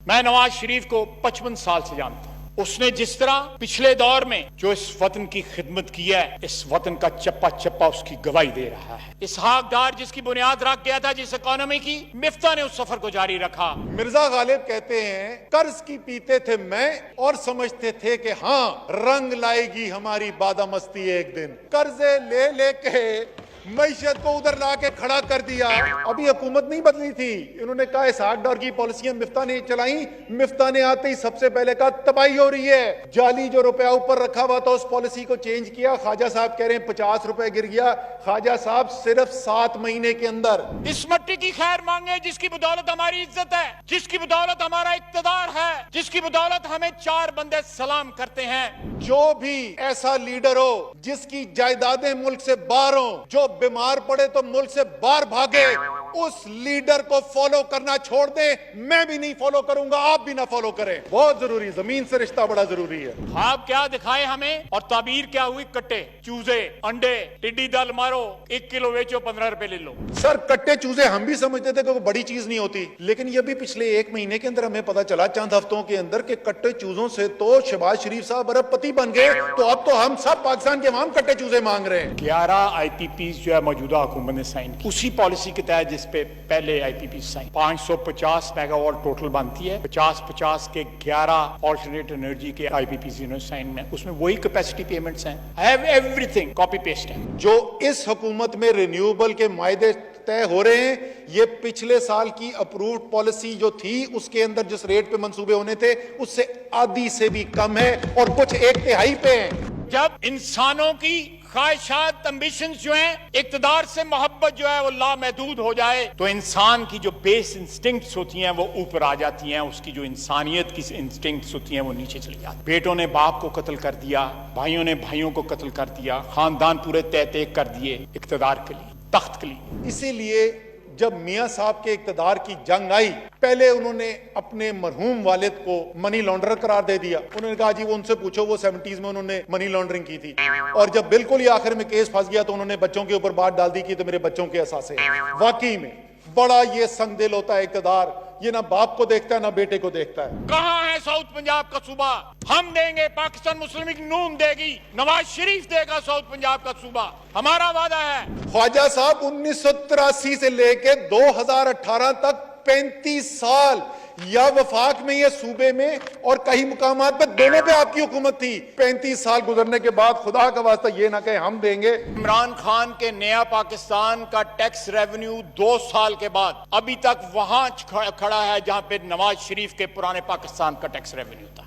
मैं नवाज शरीफ को 55 साल से जानता हूं। उसने जिस तरह पिछले दौर में जो इस वतन की खिदमत की है, इस वतन का चप्पा चप्पा उसकी गवाही दे रहा है। इसहाक डार जिसकी बुनियाद रख गया था जिस इकोनॉमी की, मिफ्ता ने उस सफर को जारी रखा। मिर्जा गालिब कहते हैं कर्ज की पीते थे मैं और समझते थे कि हाँ रंग लाएगी हमारी बादामस्ती एक दिन। कर्जे ले लेके मईशत को उधर ला के खड़ा कर दिया। अभी हुकूमत नहीं बदली थी, इन्होंने कहा इसहाक डार की पॉलिसियां मिफ्ता ने चलाई। मिफ्ता ने आते ही सबसे पहले कहा तबाही हो रही है। जाली जो रुपया ऊपर रखा हुआ था उस पॉलिसी को चेंज किया। ख्वाजा साहब कह रहे हैं 50 रुपए गिर गया। ख्वाजा साहब सिर्फ 7 महीने के अंदर। इस मट्टी की खैर मांगे जिसकी बदौलत हमारी इज्जत है, जिसकी बदौलत हमारा इक्तदार है, जिसकी बदौलत हमें 4 बंदे सलाम करते हैं। जो भी ऐसा लीडर हो जिसकी जायदादें मुल्क से बाहर हो, जो बीमार पड़े तो मुल्क से बाहर भागे, उस लीडर को फॉलो करना छोड़ दे। मैं भी नहीं फॉलो करूंगा, आप भी ना फॉलो करें। बहुत जरूरी, जमीन से रिश्ता बड़ा जरूरी है। आप क्या दिखाए हमें और ताबीर क्या हुई? कट्टे चूजे अंडे टिड्डी दल मारो, 1 किलो बेचो 15 रुपए ले लो। सर कट्टे चूजे हम भी समझते थे कि वो बड़ी चीज नहीं होती, लेकिन ये भी पिछले 1 महीने के अंदर हमें पता चला, चंद हफ्तों के अंदर, कि कट्टे चूजों से तो शहबाज शरीफ साहब अरबपति बन गए। तो अब तो हम सब पाकिस्तान के अवाम कट्टे चूजे मांग रहे हैं। 11 IPPs जो है मौजूदा हुकूमत ने साइन की, उसी पॉलिसी के तहत जिस पे पहले IPP साइन। 550 मेगावाट टोटल बनती है। 50-50 के 11 ऑल्टरनेट एनर्जी के IPPs इन्होंने साइन में, उसमें वही कैपेसिटी पेमेंट्स हैं। एवरीथिंग कॉपी पेस्ट है। जो इस हुकूमत में रिन्यूएबल के मायदे तय हो रहे हैं, ये पिछले साल की अप्रूव्ड पॉलिसी जो थी उसके अंदर जिस रेट पे मंसूबे होने थे उससे आधी से भी कम है और कुछ 1/3 पे है। जब इंसानों की ख्वाहिशात एम्बिशंस जो हैं, इक्तदार से मोहब्बत जो है वो लामहदूद हो जाए, तो इंसान की जो बेस इंस्टिंक्ट्स होती हैं वो ऊपर आ जाती हैं, उसकी जो इंसानियत की इंस्टिंक्ट्स होती हैं वो नीचे चली जाती। बेटों ने बाप को कत्ल कर दिया, भाइयों ने भाइयों को कत्ल कर दिया, खानदान पूरे तहते कर दिए इक्तदार के लिए, तख्त के लिए। इसीलिए जब मियां साहब के इक्तदार की जंग आई, पहले उन्होंने अपने मरहूम वालिद को मनी लॉन्ड्रर करार दे दिया। उन्होंने कहा जी वो उनसे पूछो, वो 70s में उन्होंने मनी लॉन्ड्रिंग की थी। और जब बिल्कुल ही आखिर में केस फंस गया तो उन्होंने बच्चों के ऊपर बात डाल दी कि तो मेरे बच्चों के असासे। वाकई में बड़ा ये संग दिल होता है इक्तदार, ये ना बाप को देखता है ना बेटे को देखता है। कहां है साउथ पंजाब का सूबा? हम देंगे, पाकिस्तान मुस्लिम लीग नून देगी, नवाज शरीफ देगा साउथ पंजाब का सूबा, हमारा वादा है। ख्वाजा साहब 1983 से लेके 2018 तक 35 साल या वफाक में, ये सूबे में और कई मुकामात पे, दोनों पे आपकी हुकूमत थी। 35 साल गुजरने के बाद खुदा का वास्ता ये ना कहे हम देंगे। इमरान खान के नया पाकिस्तान का टैक्स रेवेन्यू 2 साल के बाद अभी तक वहां खड़ा है जहां पे नवाज शरीफ के पुराने पाकिस्तान का टैक्स रेवेन्यू था।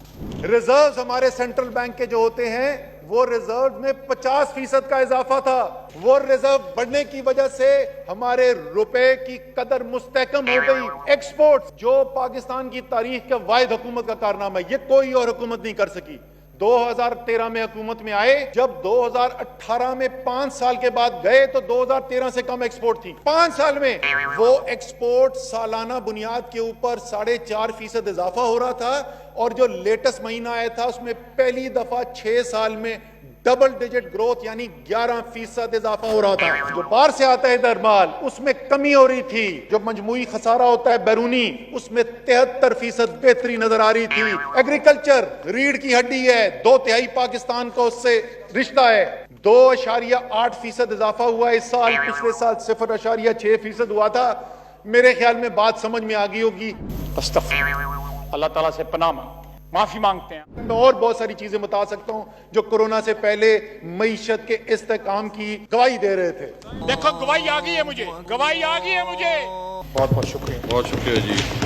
रिजर्व हमारे सेंट्रल बैंक के जो होते हैं, वो रिजर्व में 50% का इजाफा था। वो रिजर्व बढ़ने की वजह से हमारे रुपए की कदर मुस्तहकम हो गई। एक्सपोर्ट जो पाकिस्तान की तारीख का वाहिद हुकूमत का कारनामा है, ये कोई और हुकूमत नहीं कर सकी। 2013 में हुकूमत में आए, जब 2018 में 5 साल के बाद गए तो 2013 से कम एक्सपोर्ट थी। 5 साल में वो एक्सपोर्ट सालाना बुनियाद के ऊपर 4.5% इजाफा हो रहा था। और जो लेटेस्ट महीना आया था उसमें पहली दफा 6 साल में डबल डिजिट ग्रोथ यानी 11% इजाफा हो रहा था। जो बाहर से आता है इधर माल, उसमें कमी हो रही थी। जो मजमूई खसारा होता है बैरूनी, उसमें 73% बेहतरी नजर आ रही थी। एग्रीकल्चर रीढ़ की हड्डी है, 2/3 पाकिस्तान का उससे रिश्ता है। 2.8% इजाफा हुआ इस साल, पिछले साल 0.6% हुआ था। मेरे ख्याल में बात समझ में आ गई होगी। अल्लाह ताला से पनाह मांगते हैं, माफी मांगते हैं। और बहुत सारी चीजें बता सकता हूं जो कोरोना से पहले मईशत के इस्तेकाम की गवाही दे रहे थे। देखो गवाही आ गई है मुझे, गवाही आ गई है मुझे। बहुत बहुत शुक्रिया। बहुत शुक्रिया जी।